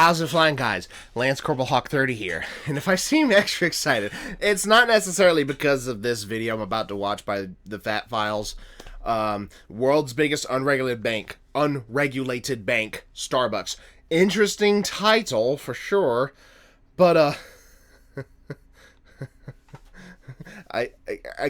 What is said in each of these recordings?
How's it flying, guys? Lance Corporal Hawk 30 here, and if I seem extra excited, it's not necessarily because of this video I'm about to watch by the Fat Files. World's biggest unregulated bank, Starbucks. Interesting title, for sure, but, I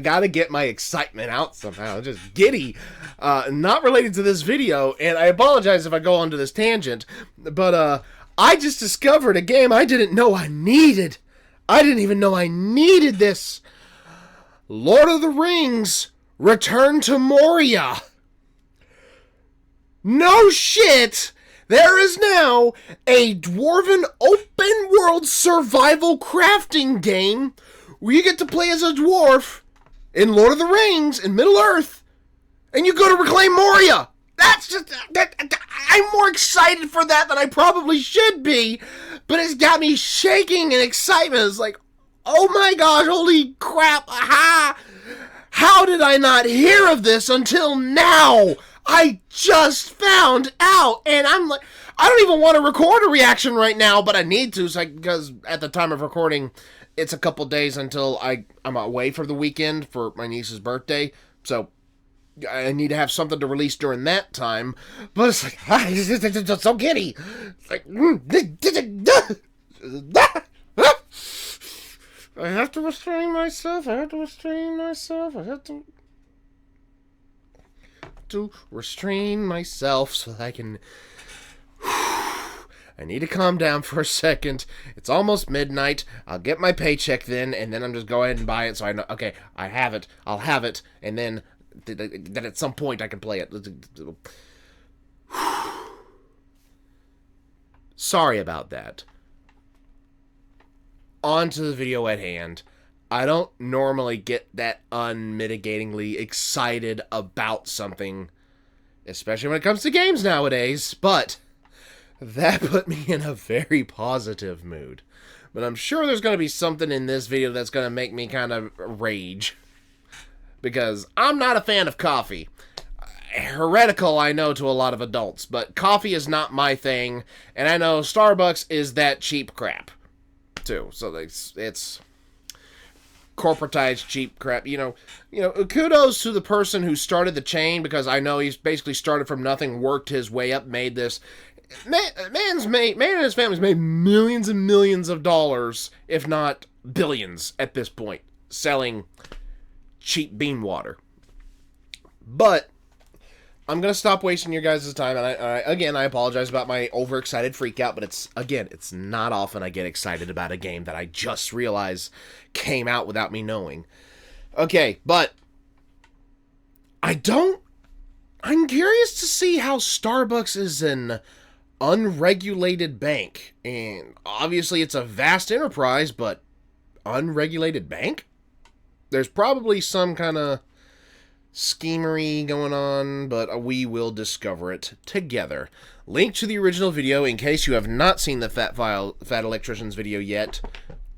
gotta get my excitement out somehow. Just giddy. Not related to this video, and I apologize if I go onto this tangent, but, I just discovered a game I didn't know I needed. I didn't even know I needed this. Lord of the Rings, Return to Moria. No shit! There is now a dwarven open world survival crafting game where you get to play as a dwarf in Lord of the Rings in Middle-earth, and you go to reclaim Moria. That's just... I'm more excited for that than I probably should be, but it's got me shaking in excitement. It's like, oh my gosh, holy crap, aha! How did I not hear of this until now? I just found out, and I'm like, I don't even want to record a reaction right now, but I need to, because at the time of recording, it's a couple days until I'm away for the weekend for my niece's birthday, so I need to have something to release during that time. But it's like, it's so giddy. It's like, I have to restrain myself. I have to restrain myself so that I can... I need to calm down for a second. It's almost midnight. I'll get my paycheck then, and then I'm just go ahead and buy it so I know, okay, I have it. I'll have it, and then at some point I can play it. Sorry about that. On to the video at hand. I don't normally get that unmitigatingly excited about something, especially when it comes to games nowadays, but that put me in a very positive mood. But I'm sure there's going to be something in this video that's going to make me kind of rage, because I'm not a fan of coffee. Heretical, I know, to a lot of adults, but coffee is not my thing, and I know Starbucks is that cheap crap, too. So it's corporatized cheap crap. You know, kudos to the person who started the chain, because I know he's basically started from nothing, worked his way up, made this. Man and his family's made millions and millions of dollars, if not billions, at this point, selling cheap bean water. But I'm gonna stop wasting your guys' time, and I apologize about my overexcited freak out, but it's not often I get excited about a game that I just realized came out without me knowing. Okay, but I'm curious to see how Starbucks is an unregulated bank, and obviously it's a vast enterprise, but unregulated bank? There's probably some kind of schemery going on, but we will discover it together. Link to the original video in case you have not seen the Fat Electrician's video yet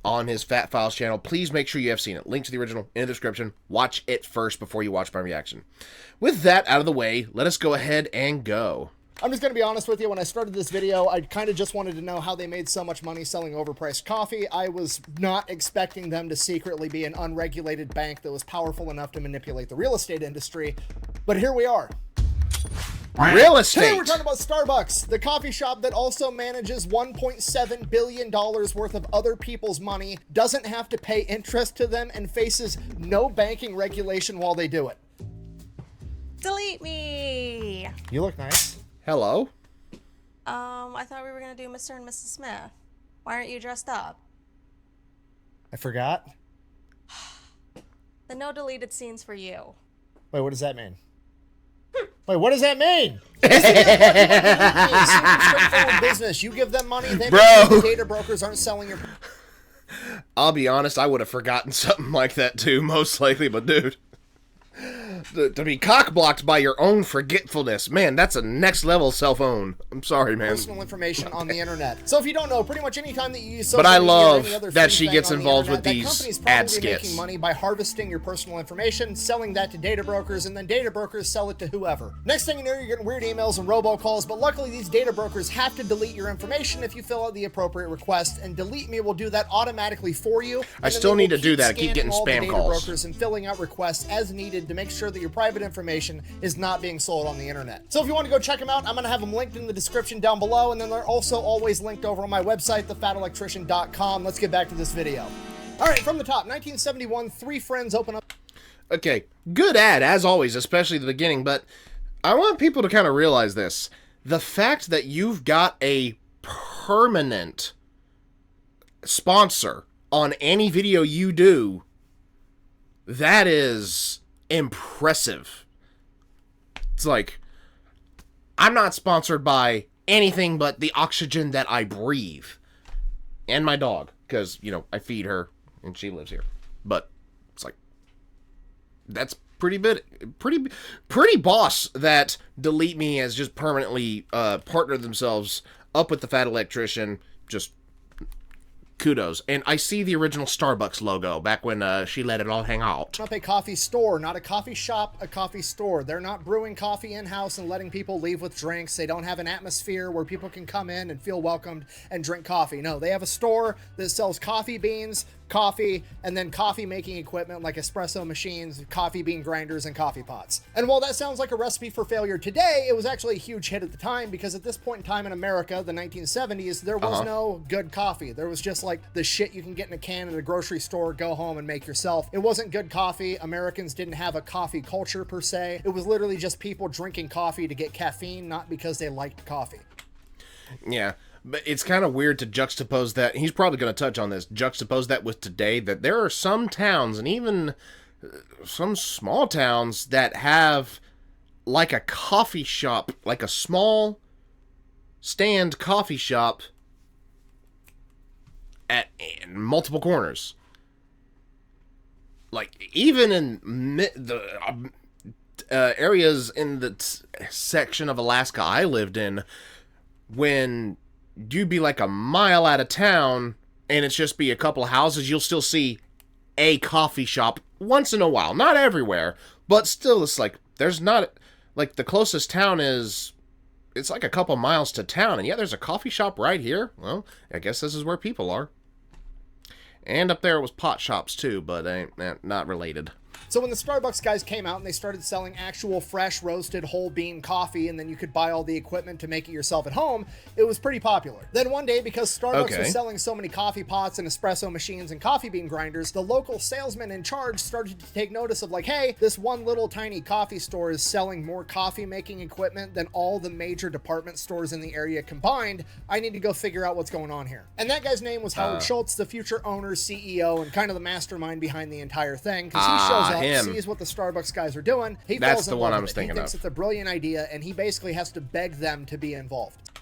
on his Fat Files channel. Please make sure you have seen it. Link to the original in the description. Watch it first before you watch my reaction. With that out of the way, let us go ahead and go. I'm just going to be honest with you, when I started this video, I kind of just wanted to know how they made so much money selling overpriced coffee. I was not expecting them to secretly be an unregulated bank that was powerful enough to manipulate the real estate industry, but here we are. Real estate! Today we're talking about Starbucks, the coffee shop that also manages $1.7 billion worth of other people's money, doesn't have to pay interest to them, and faces no banking regulation while they do it. Delete me! You look nice. Hello? I thought we were gonna do Mr. and Mrs. Smith. Why aren't you dressed up? I forgot. The no deleted scenes for you. Wait, what does that mean? Wait, what does that mean? Straightforward business. You give them money, they make the data brokers aren't selling your... I'll be honest, I would have forgotten something like that too, most likely, but dude. to be cock-blocked by your own forgetfulness. Man, that's a next-level cell phone. I'm sorry, man. Personal information on the internet. So if you don't know, pretty much any time that you use social But I media or love any other that free she thing gets on the involved with internet, these that company's ad probably skits. making money by harvesting your personal information, selling that to data brokers, and then data brokers sell it to whoever. Next thing you know, you're getting weird emails and robocalls, but luckily these data brokers have to delete your information if you fill out the appropriate request, and Delete Me will do that automatically for you. I still need to do that. I keep getting spam calls. Brokers and filling out requests as needed to make sure that your private information is not being sold on the internet. So if you want to go check them out, I'm going to have them linked in the description down below, and then they're also always linked over on my website, thefatelectrician.com. Let's get back to this video. All right, from the top, 1971, three friends open up. Okay, good ad, as always, especially the beginning, but I want people to kind of realize this. The fact that you've got a permanent sponsor on any video you do, that is impressive. It's like, I'm not sponsored by anything but the oxygen that I breathe. And my dog, because, you know, I feed her and she lives here. But it's like, that's pretty boss that Delete Me has just permanently partnered themselves up with the Fat Electrician. Just kudos. And I see the original Starbucks logo back when she let it all hang out. Up a coffee store, not a coffee shop, a coffee store. They're not brewing coffee in-house and letting people leave with drinks. They don't have an atmosphere where people can come in and feel welcomed and drink coffee. No, they have a store that sells coffee beans, coffee, and then coffee making equipment like espresso machines, coffee bean grinders, and coffee pots. And while that sounds like a recipe for failure today, it was actually a huge hit at the time, because at this point in time in America, the 1970s, there was no good coffee. There was just like the shit you can get in a can at a grocery store, go home and make yourself. It wasn't good coffee. Americans didn't have a coffee culture per se. It was literally just people drinking coffee to get caffeine, not because they liked coffee. Yeah. But it's kind of weird to juxtapose that. He's probably going to touch on this. Juxtapose that with today, that there are some towns, and even some small towns, that have like a coffee shop, like a small stand coffee shop at multiple corners. Like, even in the areas in the section of Alaska I lived in, when you'd be like a mile out of town and it's just be a couple of houses, you'll still see a coffee shop once in a while. Not everywhere, but still, it's like, there's not, like, the closest town is, it's like a couple miles to town, and yeah, there's a coffee shop right here. Well, I guess this is where people are. And up there was pot shops too, but not related. So when the Starbucks guys came out and they started selling actual fresh roasted whole bean coffee, and then you could buy all the equipment to make it yourself at home, it was pretty popular. Then one day, because Starbucks was selling so many coffee pots and espresso machines and coffee bean grinders, the local salesman in charge started to take notice of like, hey, this one little tiny coffee store is selling more coffee making equipment than all the major department stores in the area combined. I need to go figure out what's going on here. And that guy's name was Howard Schultz, the future owner, CEO, and kind of the mastermind behind the entire thing, because he shows up, sees what the Starbucks guys are doing. He falls in love with it. He thinks it's a brilliant idea, and he basically has to beg them to be involved.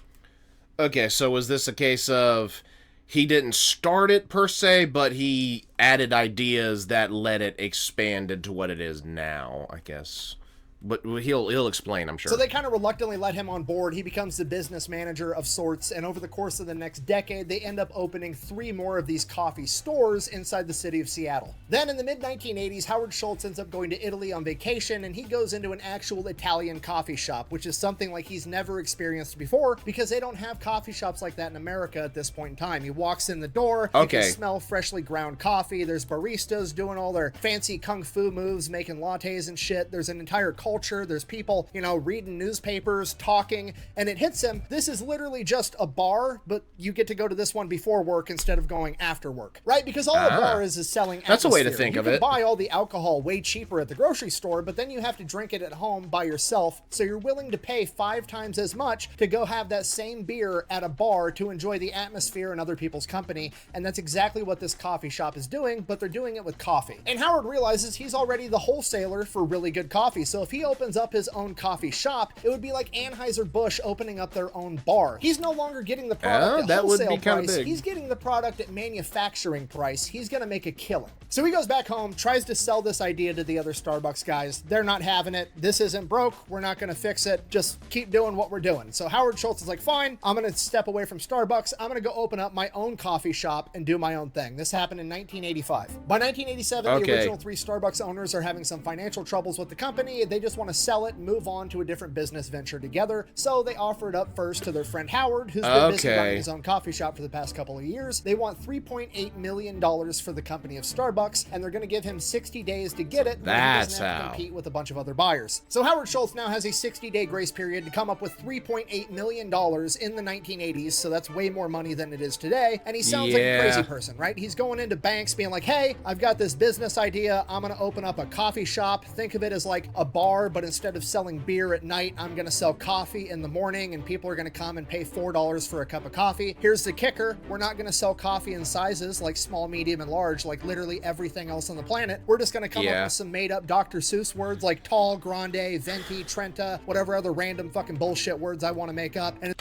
Okay, so was this a case of he didn't start it per se, but he added ideas that let it expand into what it is now, I guess? But he'll explain, I'm sure. So they kind of reluctantly let him on board. He becomes the business manager of sorts, and over the course of the next decade, they end up opening 3 more of these coffee stores inside the city of Seattle. Then in the mid-1980s, Howard Schultz ends up going to Italy on vacation, and he goes into an actual Italian coffee shop, which is something like he's never experienced before, because they don't have coffee shops like that in America at this point in time. He walks in the door, you can smell freshly ground coffee, there's baristas doing all their fancy kung fu moves, making lattes and shit, there's an entire culture, there's people, you know, reading newspapers, talking, and it hits him, this is literally just a bar, but you get to go to this one before work instead of going after work, right? Because all a bar is selling atmosphere. That's a way to think of it. You can buy all the alcohol way cheaper at the grocery store, but then you have to drink it at home by yourself, so you're willing to pay 5 times as much to go have that same beer at a bar to enjoy the atmosphere and other people's company, and that's exactly what this coffee shop is doing, but they're doing it with coffee. And Howard realizes he's already the wholesaler for really good coffee, so if he he opens up his own coffee shop, it would be like Anheuser-Busch opening up their own bar. He's no longer getting the product at wholesale price. He's getting the product at manufacturing price. He's going to make a killing. So he goes back home, tries to sell this idea to the other Starbucks guys. They're not having it. This isn't broke. We're not going to fix it. Just keep doing what we're doing. So Howard Schultz is like, fine, I'm going to step away from Starbucks. I'm going to go open up my own coffee shop and do my own thing. This happened in 1985. By 1987, the original 3 Starbucks owners are having some financial troubles with the company. They just want to sell it and move on to a different business venture together. So they offer it up first to their friend Howard, who's been busy running his own coffee shop for the past couple of years. They want $3.8 million for the company of Starbucks, and they're going to give him 60 days to get it. That's he doesn't have to compete with a bunch of other buyers. So Howard Schultz now has a 60-day grace period to come up with $3.8 million in the 1980s, so that's way more money than it is today. And he sounds like a crazy person, right? He's going into banks being like, hey, I've got this business idea. I'm going to open up a coffee shop. Think of it as like a bar, but instead of selling beer at night, I'm going to sell coffee in the morning, and people are going to come and pay $4 for a cup of coffee. Here's the kicker. We're not going to sell coffee in sizes like small, medium, and large, like literally everything else on the planet. We're just going to come up with some made up Dr. Seuss words like tall, grande, venti, trenta, whatever other random fucking bullshit words I want to make up. And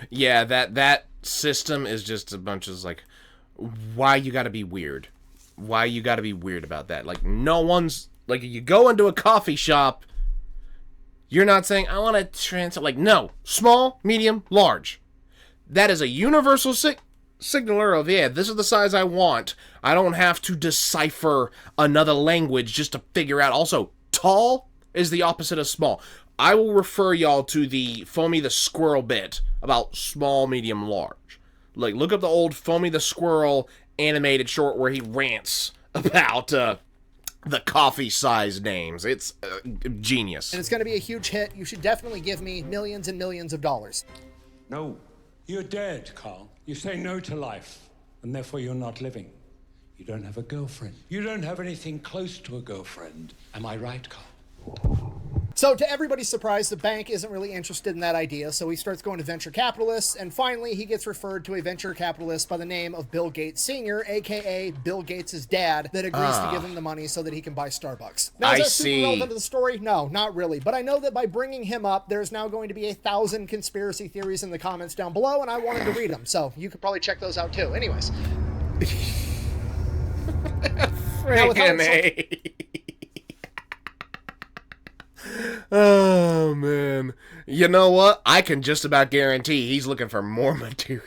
yeah, that system is just a bunch of like, why you gotta be weird? Why you gotta be weird about that? Like, no one's, like, you go into a coffee shop, you're not saying, I want to translate, like, no, small, medium, large. That is a universal signaler of, yeah, this is the size I want. I don't have to decipher another language just to figure out. Also, tall is the opposite of small. I will refer y'all to the Foamy the Squirrel bit about small, medium, large. Like, look up the old Foamy the Squirrel animated short where he rants about the coffee size names. It's genius. And it's going to be a huge hit. You should definitely give me millions and millions of dollars. No, you're dead, Carl. You say no to life, and therefore you're not living. You don't have a girlfriend. You don't have anything close to a girlfriend. Am I right, Carl? So to everybody's surprise, the bank isn't really interested in that idea, so he starts going to venture capitalists, and finally he gets referred to a venture capitalist by the name of Bill Gates Sr., aka Bill Gates' dad, that agrees to give him the money so that he can buy Starbucks. Now, is that super relevant to the story? No, not really, but I know that by bringing him up, there's now going to be 1,000 conspiracy theories in the comments down below, and I wanted to read them, so you could probably check those out too. Anyways. Freaking A. Oh, man. You know what? I can just about guarantee he's looking for more material.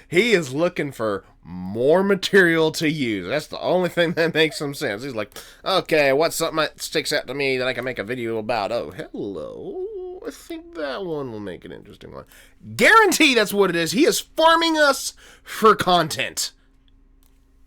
He is looking for more material to use. That's the only thing that makes some sense. He's like, okay, what's something that sticks out to me that I can make a video about? Oh, hello. I think that one will make an interesting one. Guarantee that's what it is. He is farming us for content.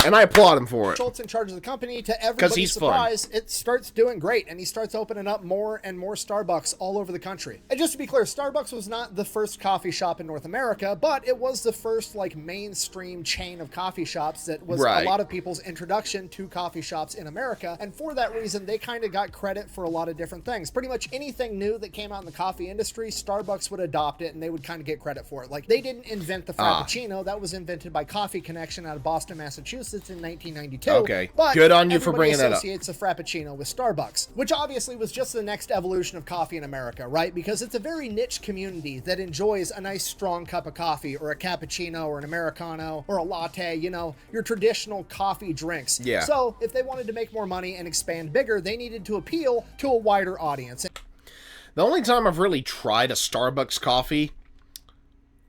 And I applaud him for it. Schultz in charge of the company. To everybody's surprise, it starts doing great, and he starts opening up more and more Starbucks all over the country. And just to be clear, Starbucks was not the first coffee shop in North America, but it was the first like mainstream chain of coffee shops that was a lot of people's introduction to coffee shops in America. And for that reason, they kind of got credit for a lot of different things. Pretty much anything new that came out in the coffee industry, Starbucks would adopt it, and they would kind of get credit for it. Like, they didn't invent the Frappuccino. That was invented by Coffee Connection out of Boston, Massachusetts in 1992. Okay, but good on you for bringing that up. Everybody associates a Frappuccino with Starbucks, which obviously was just the next evolution of coffee in America, right? Because it's a very niche community that enjoys a nice strong cup of coffee, or a cappuccino, or an Americano, or a latte, you know, your traditional coffee drinks. Yeah. So if they wanted to make more money and expand bigger, they needed to appeal to a wider audience. The only time I've really tried a Starbucks coffee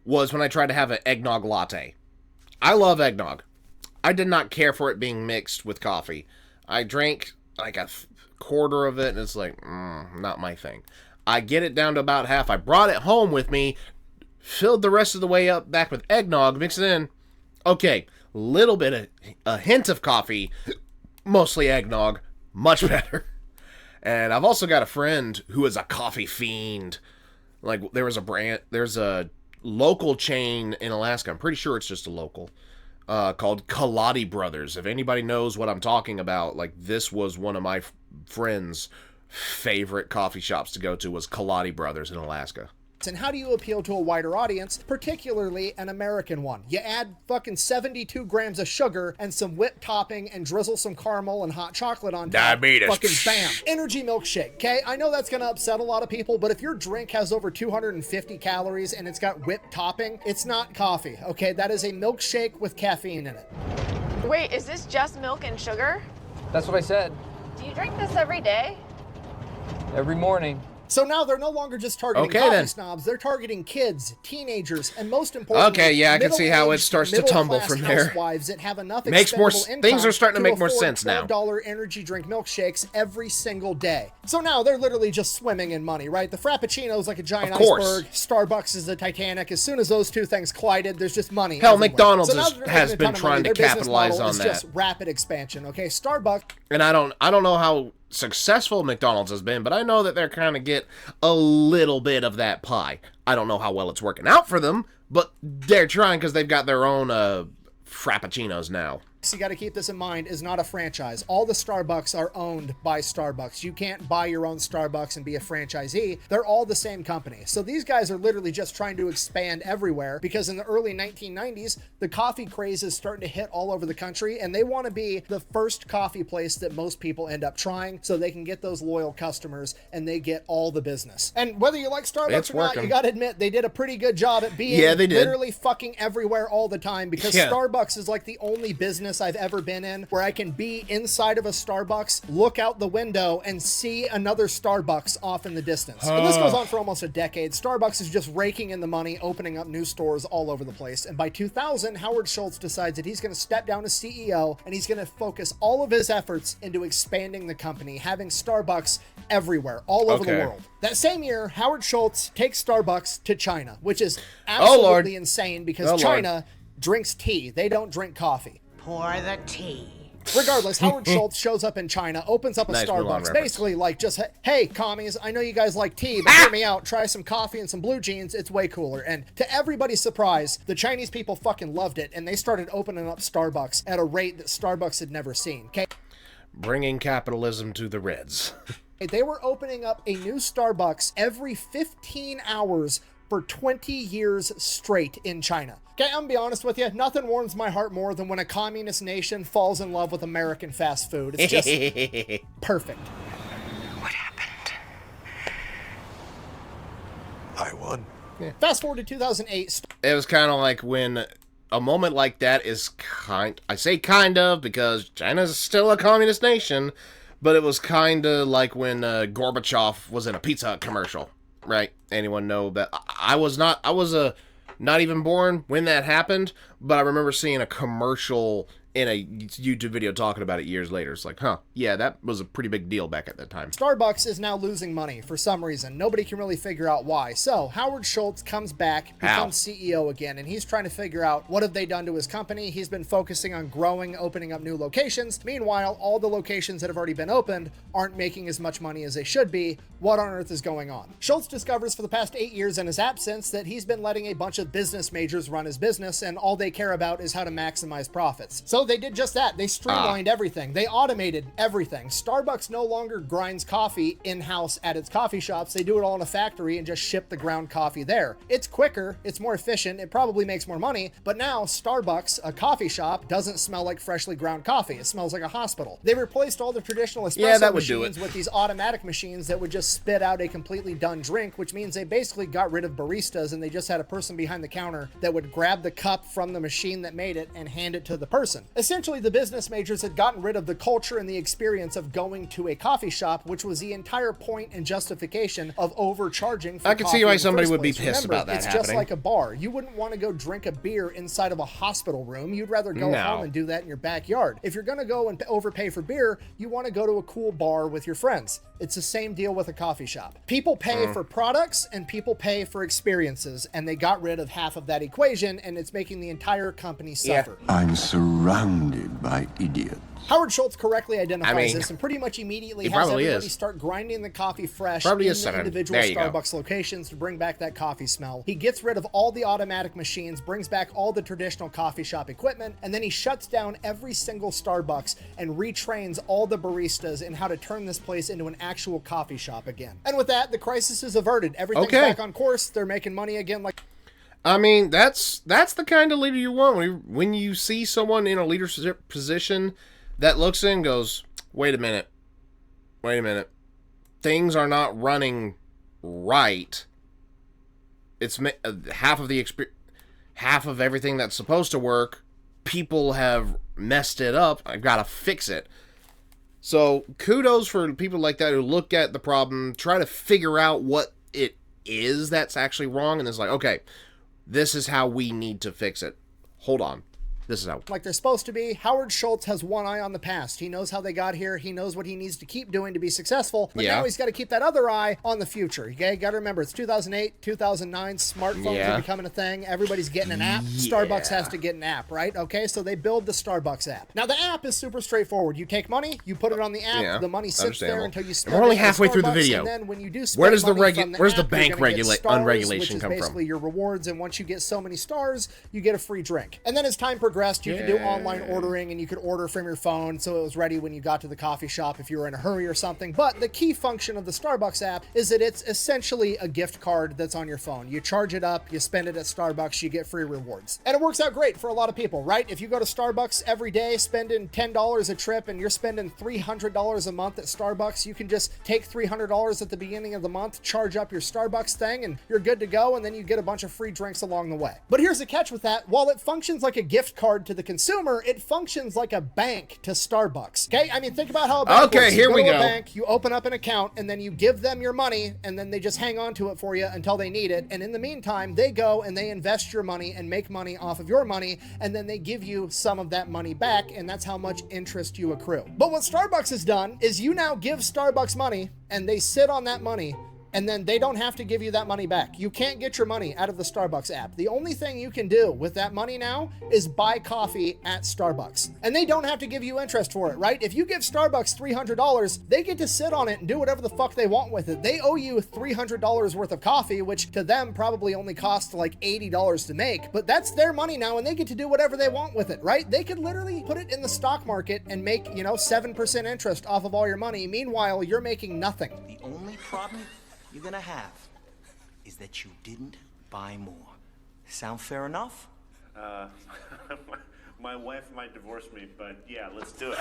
was when I tried to have an eggnog latte. I love eggnog. I did not care for it being mixed with coffee. I drank like a quarter of it, and it's like, not my thing. I get it down to about half. I brought it home with me, filled the rest of the way up back with eggnog, mixed it in. Okay, little bit of a hint of coffee, mostly eggnog, much better. And I've also got a friend who is a coffee fiend. Like, there's a local chain in Alaska. I'm pretty sure it's just a local. Called Kaladi Brothers. If anybody knows what I'm talking about, like, this was one of my friends' favorite coffee shops to go to, was Kaladi Brothers in Alaska. And how do you appeal to a wider audience, particularly an American one? You add fucking 72 grams of sugar and some whipped topping and drizzle some caramel and hot chocolate on top. Diabetes. Fucking bam. Energy milkshake, okay? I know that's gonna upset a lot of people, but if your drink has over 250 calories and it's got whipped topping, it's not coffee, okay? That is a milkshake with caffeine in it. Wait, is this just milk and sugar? That's what I said. Do you drink this every day? Every morning. So now they're no longer just targeting coffee snobs, they're targeting kids, teenagers, and most importantly, okay, yeah, I can see how it starts to tumble from there. Housewives that have enough makes more income things are starting to make more afford sense now. $12 energy drink milkshakes every single day. So now they're literally just swimming in money, right? The Frappuccino is like a giant iceberg. Starbucks is the Titanic. As soon as those two things collided, there's just money. Hell, everywhere. McDonald's so has been trying to capitalize on that. It's just rapid expansion, okay? Starbucks. And I don't know how successful McDonald's has been, but I know that they're kind of get a little bit of that pie. I don't know how well it's working out for them, but they're trying because they've got their own Frappuccinos now. You got to keep this in mind, is not a franchise. All the Starbucks are owned by Starbucks. You can't buy your own Starbucks and be a franchisee. They're all the same company. So these guys are literally just trying to expand everywhere because in the early 1990s, the coffee craze is starting to hit all over the country and they want to be the first coffee place that most people end up trying so they can get those loyal customers and they get all the business. And whether you like Starbucks or not, you got to admit they did a pretty good job at being literally fucking everywhere all the time because Starbucks is like the only business I've ever been in where I can be inside of a Starbucks, look out the window, and see another Starbucks off in the distance. And this goes on for almost a decade. Starbucks is just raking in the money, opening up new stores all over the place. And by 2000, Howard Schultz decides that he's going to step down as CEO and he's going to focus all of his efforts into expanding the company, having Starbucks everywhere, all over the world. That same year, Howard Schultz takes Starbucks to China, which is absolutely insane because China drinks tea. They don't drink coffee. Pour the tea. Regardless, Howard Schultz shows up in China, opens up a Starbucks, basically like just, hey, commies, I know you guys like tea, but hear me out, try some coffee and some blue jeans, it's way cooler. And to everybody's surprise, the Chinese people fucking loved it, and they started opening up Starbucks at a rate that Starbucks had never seen, okay? Bringing capitalism to the Reds. They were opening up a new Starbucks every 15 hours for 20 years straight in China. Okay, I'm gonna be honest with you, nothing warms my heart more than when a communist nation falls in love with American fast food. It's just perfect. What happened? I won. Yeah. Fast forward to 2008. It was kind of like when a moment like that is I say kind of because China's still a communist nation, but it was kind of like when Gorbachev was in a Pizza Hut commercial, right? Anyone know that? I was not even born when that happened, but I remember seeing a commercial in a YouTube video talking about it years later. It's like, huh, yeah, that was a pretty big deal back at that time. Starbucks is now losing money for some reason. Nobody can really figure out why. So Howard Schultz comes back, becomes CEO again, and he's trying to figure out what have they done to his company. He's been focusing on growing, opening up new locations. Meanwhile, all the locations that have already been opened aren't making as much money as they should be. What on earth is going on? Schultz discovers for the past 8 years in his absence that he's been letting a bunch of business majors run his business, and all they care about is how to maximize profits. So they did just that. They streamlined everything. They automated everything. Starbucks no longer grinds coffee in-house at its coffee shops. They do it all in a factory and just ship the ground coffee there. It's quicker, it's more efficient, it probably makes more money, but now Starbucks, a coffee shop, doesn't smell like freshly ground coffee. It smells like a hospital. They replaced all the traditional espresso machines with these automatic machines that would just spit out a completely done drink, which means they basically got rid of baristas and they just had a person behind the counter that would grab the cup from the machine that made it and hand it to the person. Essentially, the business majors had gotten rid of the culture and the experience of going to a coffee shop, which was the entire point and justification of overcharging for I can see why somebody would be pissed about that happening. It's just like a bar. You wouldn't want to go drink a beer inside of a hospital room. You'd rather go home and do that in your backyard. If you're going to go and overpay for beer, you want to go to a cool bar with your friends. It's the same deal with a coffee shop. People pay for products and people pay for experiences, and they got rid of half of that equation, and it's making the entire company suffer. I'm surrounded surrounded by idiots. Howard Schultz correctly identifies mean, this and pretty much immediately he has probably everybody is. start grinding the coffee fresh Probably in is the 7. individual There you go. Starbucks locations to bring back that coffee smell. He gets rid of all the automatic machines, brings back all the traditional coffee shop equipment, and then he shuts down every single Starbucks and retrains all the baristas in how to turn this place into an actual coffee shop again. And with that, the crisis is averted. Everything's back on course. They're making money again like... I mean, that's the kind of leader you want. When you see someone in a leadership position that looks in and goes, wait a minute, things are not running right. It's half of everything that's supposed to work. People have messed it up. I've got to fix it. So kudos for people like that who look at the problem, try to figure out what it is that's actually wrong, and it's like, okay, this is how we need to fix it. Hold on. This is how. Like they're supposed to be. Howard Schultz has one eye on the past. He knows how they got here. He knows what he needs to keep doing to be successful. But now he's got to keep that other eye on the future. Okay, got to remember, it's 2008, 2009. Smartphones are becoming a thing. Everybody's getting an app. Starbucks has to get an app, right? Okay, so they build the Starbucks app. Now the app is super straightforward. You take money, you put it on the app. The money sits there until you spend it. We're only halfway through the video. And then when you do spend where's the bank bank unregulation come from? Basically your rewards, and once you get so many stars, you get a free drink. And then as time progressed, you could do online ordering, and you could order from your phone so it was ready when you got to the coffee shop if you were in a hurry or something. But the key function of the Starbucks app is that it's essentially a gift card that's on your phone. You charge it up, you spend it at Starbucks, you get free rewards. And it works out great for a lot of people, right? If you go to Starbucks every day, spending $10 a trip, and you're spending $300 a month at Starbucks, you can just take $300 at the beginning of the month, charge up your Starbucks thing, and you're good to go, and then you get a bunch of free drinks along the way. But here's the catch with that. While it functions like a gift card to the consumer, it functions like a bank to Starbucks. Okay, I mean, think about how a bank works. Here we go. You go to a bank, you open up an account, and then you give them your money, and then they just hang on to it for you until they need it. And in the meantime, they go and they invest your money and make money off of your money, and then they give you some of that money back, and that's how much interest you accrue. But what Starbucks has done is you now give Starbucks money, and they sit on that money, and then they don't have to give you that money back. You can't get your money out of the Starbucks app. The only thing you can do with that money now is buy coffee at Starbucks. And they don't have to give you interest for it, right? If you give Starbucks $300, they get to sit on it and do whatever the fuck they want with it. They owe you $300 worth of coffee, which to them probably only costs like $80 to make, but that's their money now, and they get to do whatever they want with it, right? They could literally put it in the stock market and make, 7% interest off of all your money. Meanwhile, you're making nothing. The only problem you're gonna have is that you didn't buy more. Sound fair enough? My wife might divorce me, but yeah, let's do it.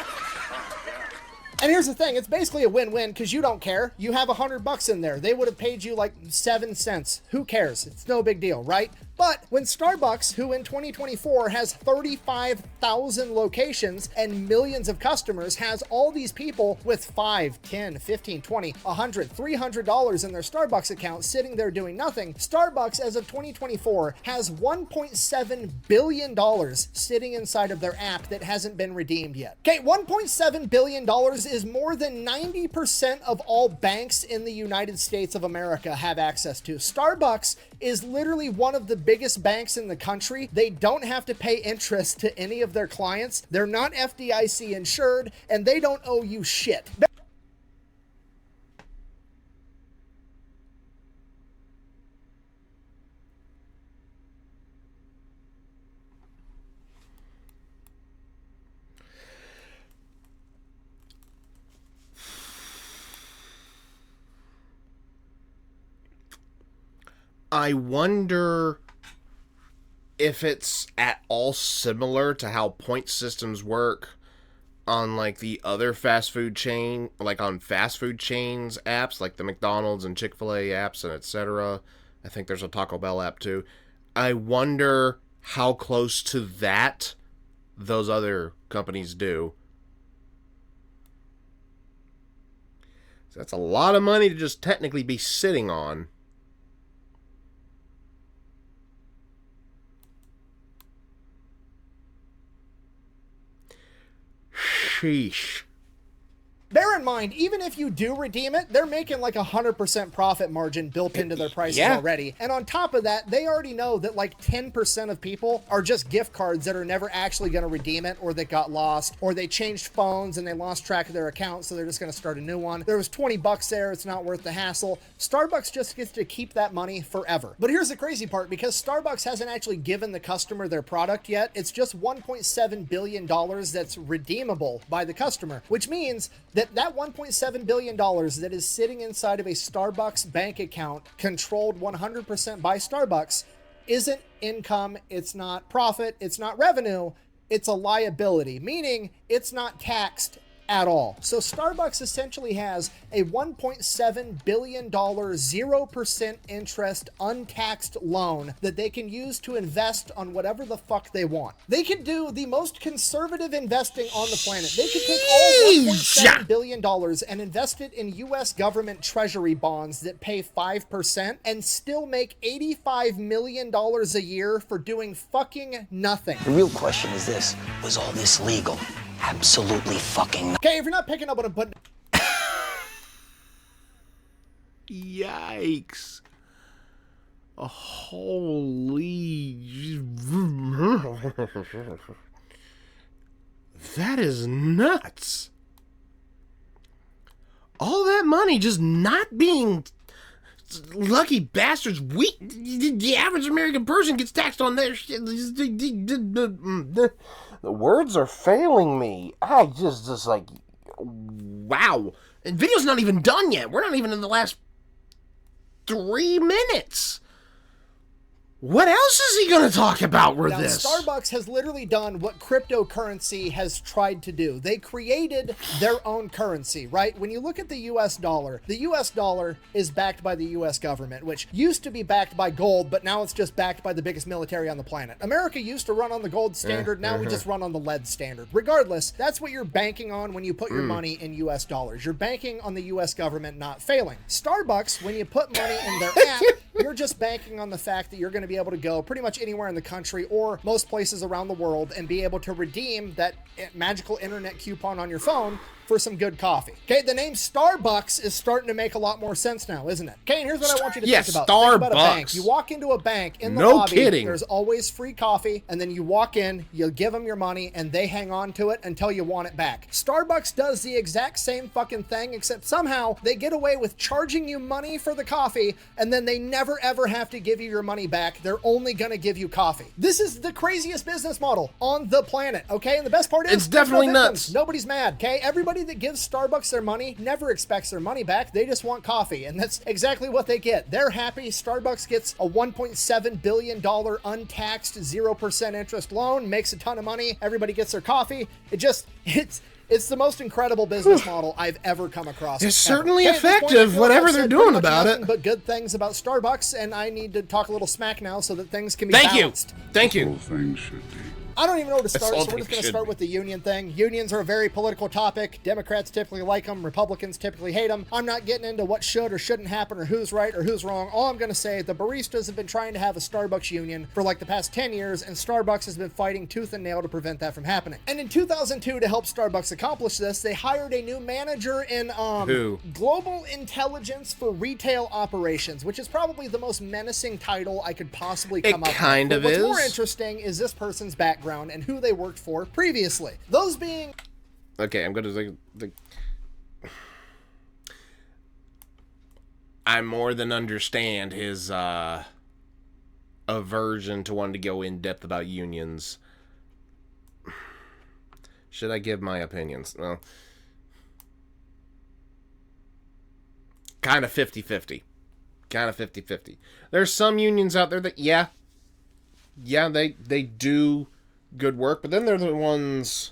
And here's the thing, it's basically a win-win because you don't care. You have $100 in there. They would have paid you like 7 cents. Who cares? It's no big deal, right? But when Starbucks, who in 2024 has 35,000 locations and millions of customers, has all these people with $5, $10, $15, $20, $100, $300 in their Starbucks account sitting there doing nothing, Starbucks, as of 2024, has $1.7 billion sitting inside of their app that hasn't been redeemed yet. Okay, $1.7 billion is more than 90% of all banks in the United States of America have access to. Starbucks is literally one of the biggest banks in the country. They don't have to pay interest to any of their clients. They're not FDIC insured, and they don't owe you shit. I wonder if it's at all similar to how point systems work on like the other fast food chain, like on fast food chains apps, like the McDonald's and Chick-fil-A apps and etc. I think there's a Taco Bell app too. I wonder how close to that those other companies do. So that's a lot of money to just technically be sitting on. Sheesh. Bear in mind, even if you do redeem it, they're making like 100% profit margin built into their prices already. And on top of that, they already know that like 10% of people are just gift cards that are never actually going to redeem it, or that got lost, or they changed phones and they lost track of their account, so they're just going to start a new one. There was 20 bucks there. It's not worth the hassle. Starbucks just gets to keep that money forever. But here's the crazy part, because Starbucks hasn't actually given the customer their product yet. It's just $1.7 billion that's redeemable by the customer, which means that $1.7 billion that is sitting inside of a Starbucks bank account controlled 100% by Starbucks isn't income, it's not profit, it's not revenue, it's a liability, meaning it's not taxed at all. So Starbucks essentially has a $1.7 billion 0% interest untaxed loan that they can use to invest on whatever the fuck they want. They could do the most conservative investing on the planet. They could take all $1.7 billion and invest it in US government treasury bonds that pay 5% and still make $85 million a year for doing fucking nothing. The real question is this: was all this legal? Absolutely fucking not. Okay, if you're not picking up what I'm putting... Yikes. Holy... That is nuts. All that money just not being... Lucky bastards. The average American person gets taxed on their shit. The words are failing me. I just like, wow. And video's not even done yet. We're not even in the last 3 minutes. What else is he going to talk about with this? Starbucks has literally done what cryptocurrency has tried to do. They created their own currency, right? When you look at the US dollar is backed by the US government, which used to be backed by gold, but now it's just backed by the biggest military on the planet. America used to run on the gold standard, now we just run on the lead standard. Regardless, that's what you're banking on when you put your money in US dollars. You're banking on the US government not failing. Starbucks, when you put money in their app, you're just banking on the fact that you're going to be able to go pretty much anywhere in the country or most places around the world and be able to redeem that magical internet coupon on your phone for some good coffee. Okay, the name Starbucks is starting to make a lot more sense now, isn't it? Okay, and here's what I want you to think about. Think about a bank. You walk into a bank, in the lobby, there's always free coffee, and then you walk in, you give them your money, and they hang on to it until you want it back. Starbucks does the exact same fucking thing, except somehow they get away with charging you money for the coffee, and then they never ever have to give you your money back. They're only gonna give you coffee. This is the craziest business model on the planet, okay? And the best part is, it's definitely nuts. Nobody's mad, okay? Everybody that gives Starbucks their money never expects their money back. They just want coffee, and that's exactly what they get. They're happy. Starbucks gets a $1.7 billion untaxed 0% interest loan, makes a ton of money. Everybody gets their coffee. It's the most incredible business model I've ever come across. It's certainly effective, whatever they're doing about it. But good things about Starbucks, and I need to talk a little smack now so that things can be balanced. Thank you. Whole thing should be. I don't even know where to start, so we're just going to start with the union thing. Unions are a very political topic. Democrats typically like them. Republicans typically hate them. I'm not getting into what should or shouldn't happen or who's right or who's wrong. All I'm going to say, the baristas have been trying to have a Starbucks union for like the past 10 years, and Starbucks has been fighting tooth and nail to prevent that from happening. And in 2002, to help Starbucks accomplish this, they hired a new manager in Global Intelligence for Retail Operations, which is probably the most menacing title I could possibly come up with. It kind of is. What's more interesting is this person's background and who they worked for previously. Those being... Okay, I'm going to think... I more than understand his aversion to wanting to go in depth about unions. Should I give my opinions? Well, kind of 50-50. Kind of 50-50. There's some unions out there that, yeah, they do good work, but then they're the ones...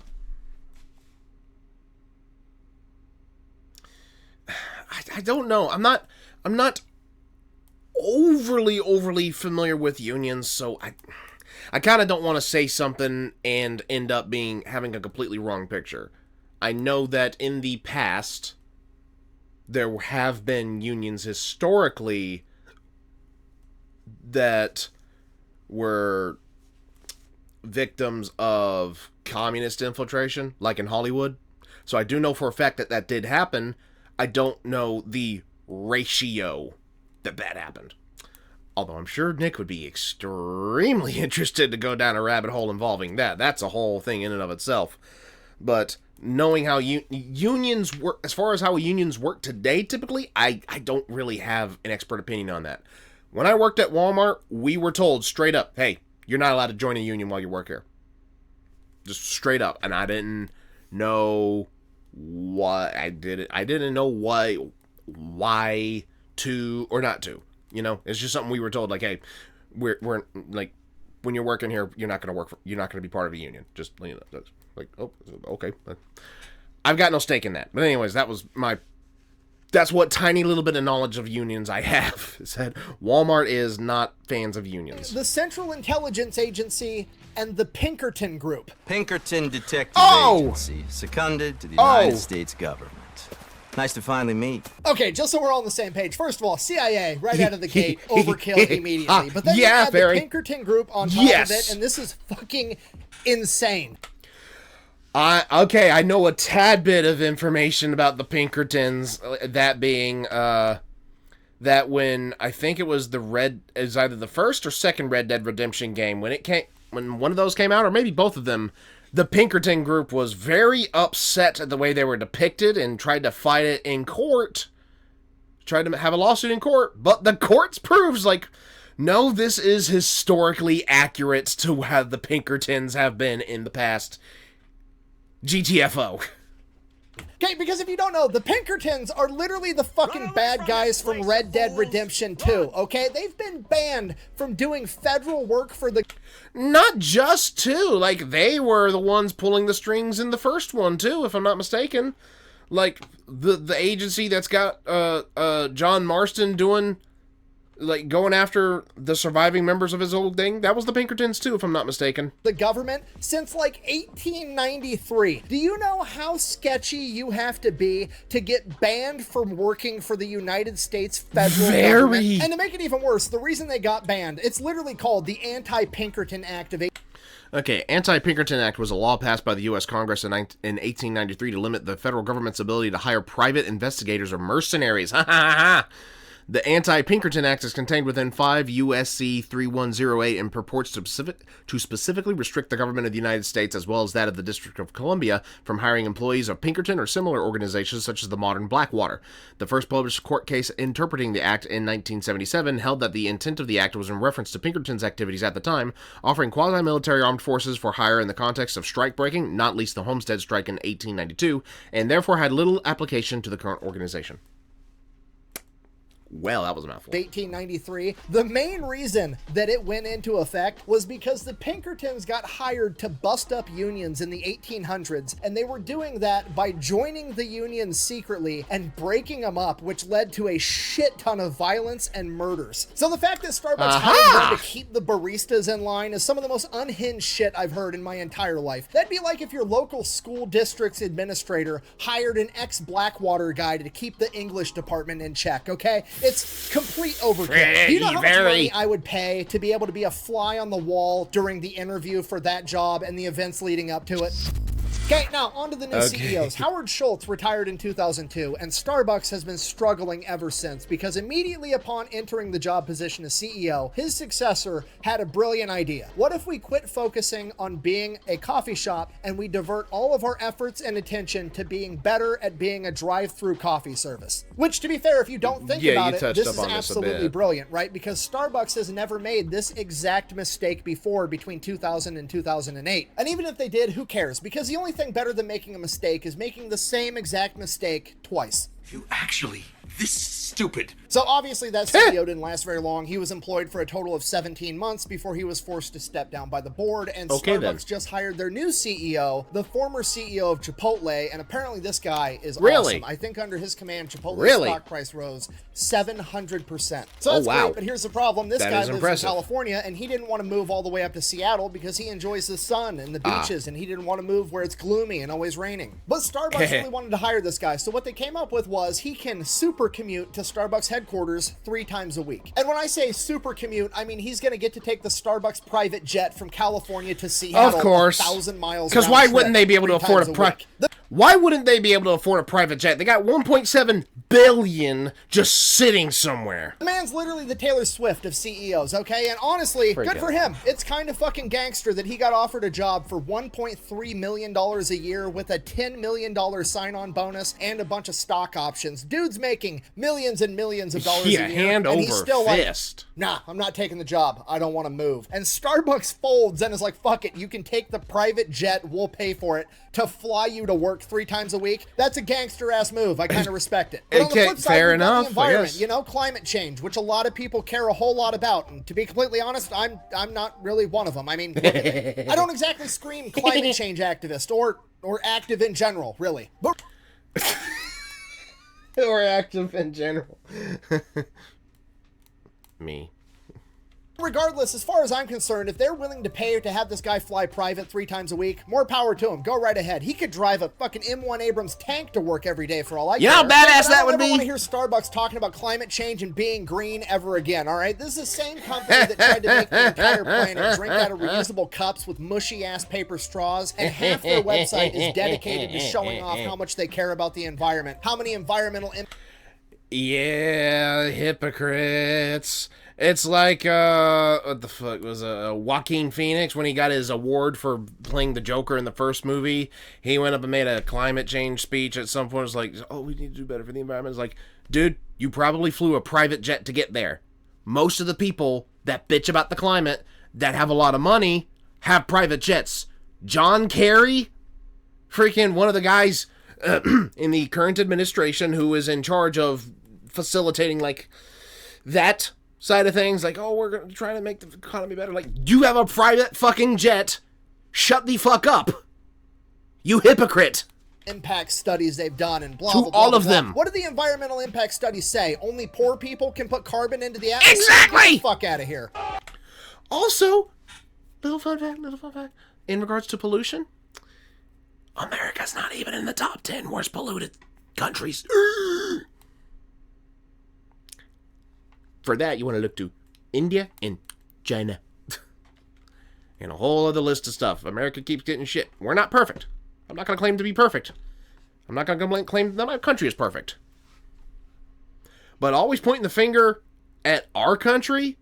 I don't know. I'm not overly familiar with unions, so I kind of don't want to say something and end up having a completely wrong picture. I know that in the past there have been unions historically that were victims of communist infiltration, like in Hollywood. So I do know for a fact that that did happen. I don't know the ratio that happened. Although I'm sure Nick would be extremely interested to go down a rabbit hole involving that. That's a whole thing in and of itself. But knowing how unions work, as far as how unions work today, typically, I don't really have an expert opinion on that. When I worked at Walmart, we were told straight up, hey, you're not allowed to join a union while you work here. Just straight up. And I didn't know why I did it. I didn't know why to or not to. You know, it's just something we were told, like, hey, we're like, when you're working here, you're not going to be part of a union. Just, you know, that's like, oh, okay. I've got no stake in that. But anyways, that's what tiny little bit of knowledge of unions I have. It said Walmart is not fans of unions. The Central Intelligence Agency and the Pinkerton Group. Pinkerton Detective Agency, seconded to the United States government. Nice to finally meet. Okay, just so we're all on the same page. First of all, CIA, right out of the gate, overkill immediately. But then you have the Pinkerton Group on top of it, and this is fucking insane. Okay, I know a tad bit of information about the Pinkertons, that being, that when, I think it was either the first or second Red Dead Redemption game, when one of those came out, or maybe both of them, the Pinkerton group was very upset at the way they were depicted and tried to fight it in court. Tried to have a lawsuit in court, but the courts proves, like, no, this is historically accurate to how the Pinkertons have been in the past. GTFO. Okay, because if you don't know, the Pinkertons are literally the fucking bad guys from Red Dead Redemption 2, okay? They've been banned from doing federal work for the... Not just two, like, they were the ones pulling the strings in the first one, too, if I'm not mistaken. Like, the agency that's got, John Marston doing, like, going after the surviving members of his old thing, that was the Pinkertons, too, if I'm not mistaken. The government since, like, 1893. Do you know how sketchy you have to be to get banned from working for the United States federal government? And to make it even worse, the reason they got banned, it's literally called the Anti-Pinkerton Act of... Okay, Anti-Pinkerton Act was a law passed by the U.S. Congress in 1893 to limit the federal government's ability to hire private investigators or mercenaries. Ha ha ha! The Anti-Pinkerton Act is contained within 5 U.S.C. 3108 and purports to specifically restrict the government of the United States, as well as that of the District of Columbia, from hiring employees of Pinkerton or similar organizations such as the modern Blackwater. The first published court case interpreting the act in 1977 held that the intent of the act was in reference to Pinkerton's activities at the time, offering quasi-military armed forces for hire in the context of strike breaking, not least the Homestead Strike in 1892, and therefore had little application to the current organization. Well, that was a mouthful. 1893. The main reason that it went into effect was because the Pinkertons got hired to bust up unions in the 1800s, and they were doing that by joining the unions secretly and breaking them up, which led to a shit ton of violence and murders. So the fact that Starbucks hired them to keep the baristas in line is some of the most unhinged shit I've heard in my entire life. That'd be like if your local school district's administrator hired an ex-Blackwater guy to keep the English department in check, okay? It's complete overkill. Do you know how much money I would pay to be able to be a fly on the wall during the interview for that job and the events leading up to it? Okay, now on to the new CEOs. Howard Schultz retired in 2002, and Starbucks has been struggling ever since because immediately upon entering the job position as CEO, his successor had a brilliant idea. What if we quit focusing on being a coffee shop and we divert all of our efforts and attention to being better at being a drive-through coffee service? Which, to be fair, if you don't think about it, this is absolutely brilliant, right? Because Starbucks has never made this exact mistake before between 2000 and 2008. And even if they did, who cares? Because the only thing better than making a mistake is making the same exact mistake twice. You actually this stupid. So obviously that CEO didn't last very long. He was employed for a total of 17 months before he was forced to step down by the board, and Starbucks just hired their new CEO, the former CEO of Chipotle, and apparently this guy is awesome. I think under his command, Chipotle's stock price rose 700%. So that's great, but here's the problem. This guy lives in California, and he didn't want to move all the way up to Seattle because he enjoys the sun and the beaches, and he didn't want to move where it's gloomy and always raining. But Starbucks really wanted to hire this guy, so what they came up with was he can super commute to Starbucks headquarters 3 times a week. And when I say super commute, I mean he's going to get to take the Starbucks private jet from California to Seattle, of course, 1,000 miles. Because why wouldn't they be able to afford a Why wouldn't they be able to afford a private jet? They got 1.7 billion just sitting somewhere. The man's literally the Taylor Swift of CEOs, okay? And honestly, good for him. It's kind of fucking gangster that he got offered a job for $1.3 million a year with a $10 million sign-on bonus and a bunch of stock options. Dude's making millions and millions of dollars a year. Hand and over he's still fist. Like, nah, I'm not taking the job. I don't want to move. And Starbucks folds and is like, fuck it, you can take the private jet, we'll pay for it, to fly you to work 3 times a week. That's a gangster-ass move. I kind of respect it. But on the flip side, fair we've got enough, the environment, I you know, climate change, which a lot of people care a whole lot about. And to be completely honest, I'm not really one of them. I mean, I don't exactly scream climate change activist or active in general, really. But or active in general. Me. regardless, as far as I'm concerned, if they're willing to pay to have this guy fly private 3 times a week, more power to him. Go right ahead. He could drive a fucking M1 Abrams tank to work every day for all I care. You know how badass that would be? I don't want to hear Starbucks talking about climate change and being green ever again, all right? This is the same company that tried to make the entire planet drink out of reusable cups with mushy-ass paper straws, and half their website is dedicated to showing off how much they care about the environment, how many environmental... Yeah, hypocrites. It's like, what the fuck was Joaquin Phoenix when he got his award for playing the Joker in the first movie. He went up and made a climate change speech at some point. It was like, oh, we need to do better for the environment. It's like, dude, you probably flew a private jet to get there. Most of the people that bitch about the climate that have a lot of money have private jets. John Kerry, freaking one of the guys in the current administration who is in charge of facilitating, like, that side of things, like, oh, we're going to try to make the economy better. Like, you have a private fucking jet. Shut the fuck up. You hypocrite. Impact studies they've done and blah, to blah, blah, all blah, of blah. them. What do the environmental impact studies say? Only poor people can put carbon into the atmosphere? Exactly. Get the fuck out of here. Also, little fun fact, in regards to pollution, America's not even in the top 10 worst polluted countries. For that, you want to look to India and China. And a whole other list of stuff. America keeps getting shit. We're not perfect. I'm not going to claim to be perfect. I'm not going to claim that my country is perfect. But always pointing the finger at our country,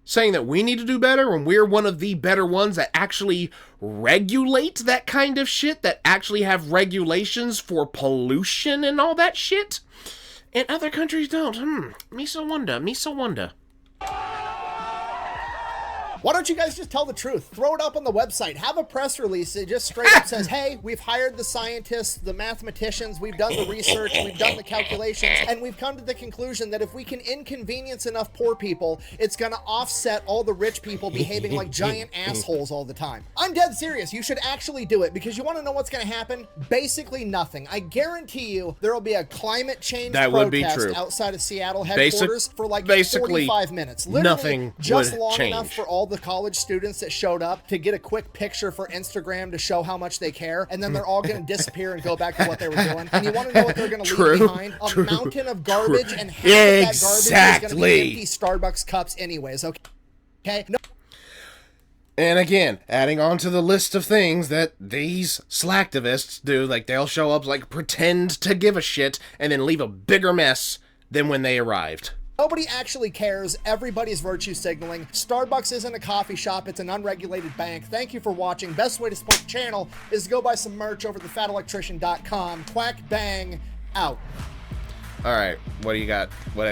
saying that we need to do better when we're one of the better ones that actually regulate that kind of shit, that actually have regulations for pollution and all that shit. And other countries don't. Me so wonder. Why don't you guys just tell the truth? Throw it up on the website. Have a press release that just straight up says, hey, we've hired the scientists, the mathematicians, we've done the research, we've done the calculations, and we've come to the conclusion that if we can inconvenience enough poor people, it's going to offset all the rich people behaving like giant assholes all the time. I'm dead serious. You should actually do it, because you want to know what's going to happen? Basically nothing. I guarantee you there will be a climate change protest outside of Seattle headquarters for like 45 minutes. Literally nothing just would long change. enough for all the college students that showed up to get a quick picture for Instagram to show how much they care, and then they're all going to disappear and go back to what they were doing. And you want to know what they're going to leave behind? A mountain of garbage, and half of that garbage is going to be empty Starbucks cups anyways, okay? No. And again, adding on to the list of things that these slacktivists do, like they'll show up, like pretend to give a shit, and then leave a bigger mess than when they arrived. Nobody actually cares. Everybody's virtue signaling. Starbucks isn't a coffee shop. It's an unregulated bank. Thank you for watching. Best way to support the channel is to go buy some merch over at thefatelectrician.com. Quack bang out. All right, what do you got? What's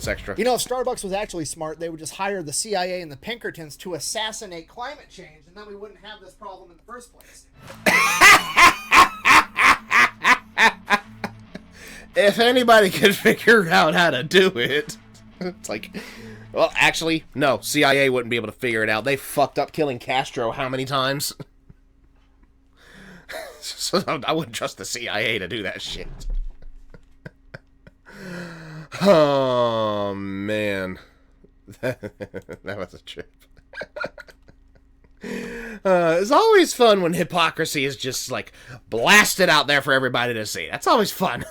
extra? You know, if Starbucks was actually smart, they would just hire the CIA and the Pinkertons to assassinate climate change, and then we wouldn't have this problem in the first place. If anybody could figure out how to do it, it's like, well, actually, no, CIA wouldn't be able to figure it out. They fucked up killing Castro how many times? So I wouldn't trust the CIA to do that shit. Oh, man. That was a trip. It's always fun when hypocrisy is just, like, blasted out there for everybody to see. That's always fun.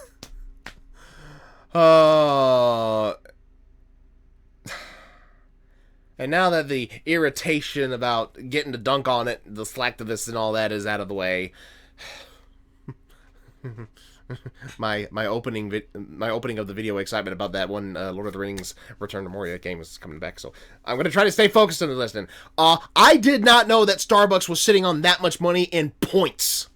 And now that the irritation about getting to dunk on it, the slacktivists and all that is out of the way, my opening of the video excitement about that one Lord of the Rings Return to Moria game is coming back, so I'm gonna try to stay focused on the listening. I did not know that Starbucks was sitting on that much money in points.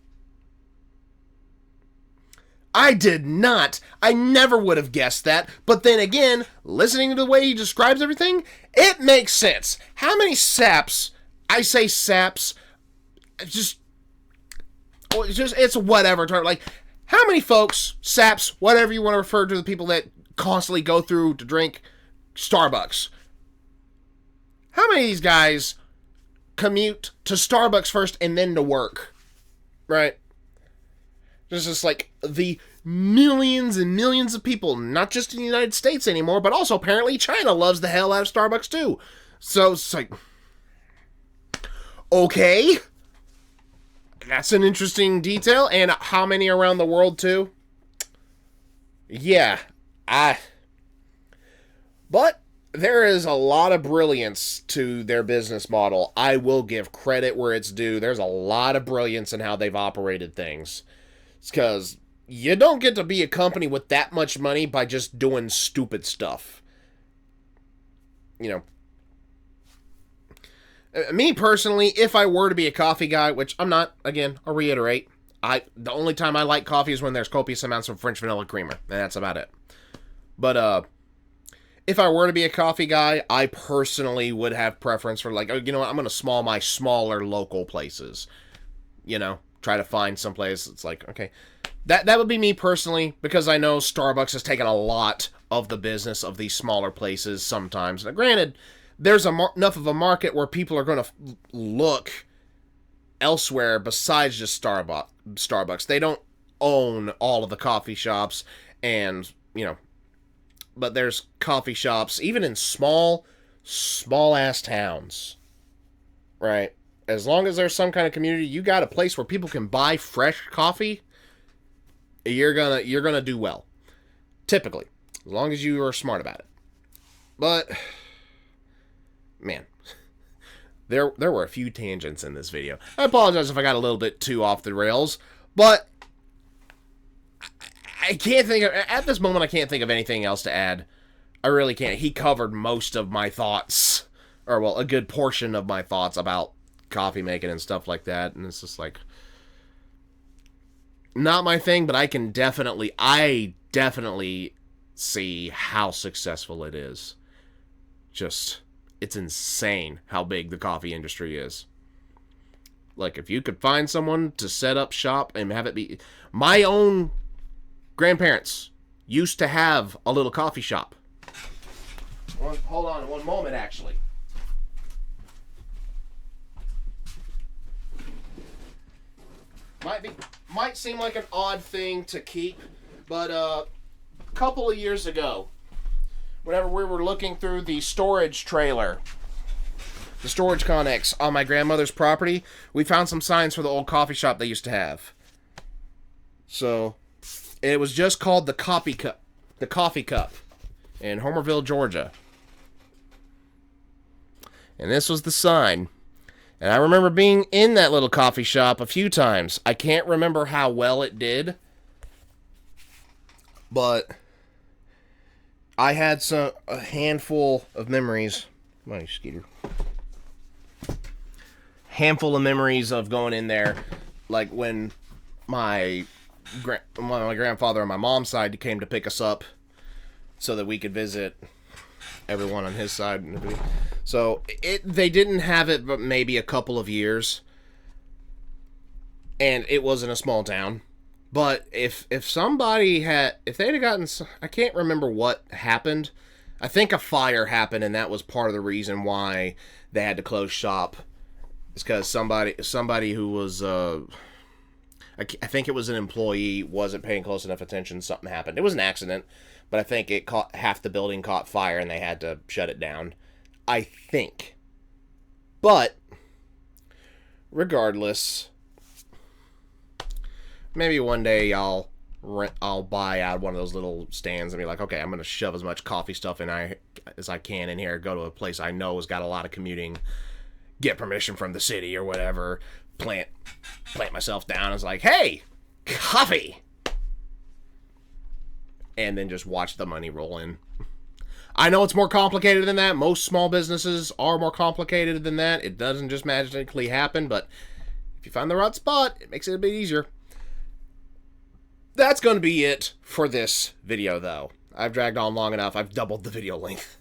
I did not. I never would have guessed that. But then again, listening to the way he describes everything, it makes sense. How many saps? I say saps. It's whatever term. Like, how many folks, saps, whatever you want to refer to the people that constantly go through to drink Starbucks? How many of these guys commute to Starbucks first and then to work? Right? There's just like the millions and millions of people, not just in the United States anymore, but also apparently China loves the hell out of Starbucks too. So it's like, okay, that's an interesting detail. And how many around the world too? Yeah, but there is a lot of brilliance to their business model. I will give credit where it's due. There's a lot of brilliance in how they've operated things. It's because you don't get to be a company with that much money by just doing stupid stuff. You know, me personally, if I were to be a coffee guy, which I'm not, again, I'll reiterate, the only time I like coffee is when there's copious amounts of French vanilla creamer, and that's about it. But, if I were to be a coffee guy, I personally would have preference for, like, oh, you know what, I'm going to my smaller local places, you know? Try to find someplace. It's like, okay, that would be me personally, because I know Starbucks has taken a lot of the business of these smaller places sometimes. Now, granted, there's enough of a market where people are going to look elsewhere besides just Starbucks. They don't own all of the coffee shops, and, you know, but there's coffee shops, even in small-ass towns, right? As long as there's some kind of community, you got a place where people can buy fresh coffee, you're gonna do well. Typically. As long as you are smart about it. But, man, there were a few tangents in this video. I apologize if I got a little bit too off the rails, but I can't think of, at this moment, I can't think of anything else to add. I really can't. He covered most of my thoughts, or, well, a good portion of my thoughts about coffee making and stuff like that, and it's just like, not my thing, but I definitely see how successful it is. Just, it's insane how big the coffee industry is. Like, if you could find someone to set up shop and have it be, my own grandparents used to have a little coffee shop. Hold on one moment, actually. Might seem like an odd thing to keep, but a couple of years ago, whenever we were looking through the storage trailer, the storage connex on my grandmother's property, we found some signs for the old coffee shop they used to have. So, it was just called the Coffee Cup in Homerville, Georgia. And this was the sign. And I remember being in that little coffee shop a few times. I can't remember how well it did, but I had a handful of memories. My Skeeter. Handful of memories of going in there, like when my grandfather on my mom's side came to pick us up so that we could visit everyone on his side. So they didn't have it but maybe a couple of years, and it wasn't a small town. But if they'd have gotten, I can't remember what happened. I think a fire happened, and that was part of the reason why they had to close shop. It's because somebody who was I think it was an employee, wasn't paying close enough attention. Something happened. It was an accident, but I think half the building caught fire and they had to shut it down. I think. But regardless, maybe one day I'll buy out one of those little stands and be like, okay, I'm going to shove as much coffee stuff as I can in here, go to a place I know has got a lot of commuting, get permission from the city or whatever, plant myself down. It's like, hey, coffee. and then just watch the money roll in. I know it's more complicated than that. Most small businesses are more complicated than that. It doesn't just magically happen, but if you find the right spot, it makes it a bit easier. That's going to be it for this video, though. I've dragged on long enough. I've doubled the video length.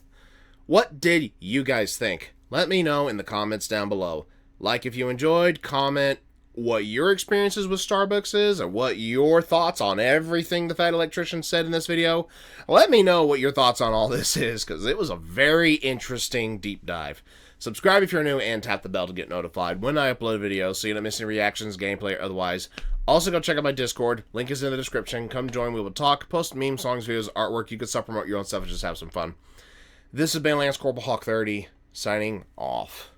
What did you guys think? Let me know in the comments down below. Like if you enjoyed, comment what your experiences with Starbucks is, or what your thoughts on everything the Fat Electrician said in this video. Let me know what your thoughts on all this is, because it was a very interesting deep dive. Subscribe if you're new, and tap the bell to get notified when I upload videos so you don't miss any reactions, gameplay, or otherwise. Also, go check out my Discord. Link is in the description. Come join. We will talk, post memes, songs, videos, artwork. You can self-promote your own stuff and just have some fun. This has been Lance Corporal Hawk 30, signing off.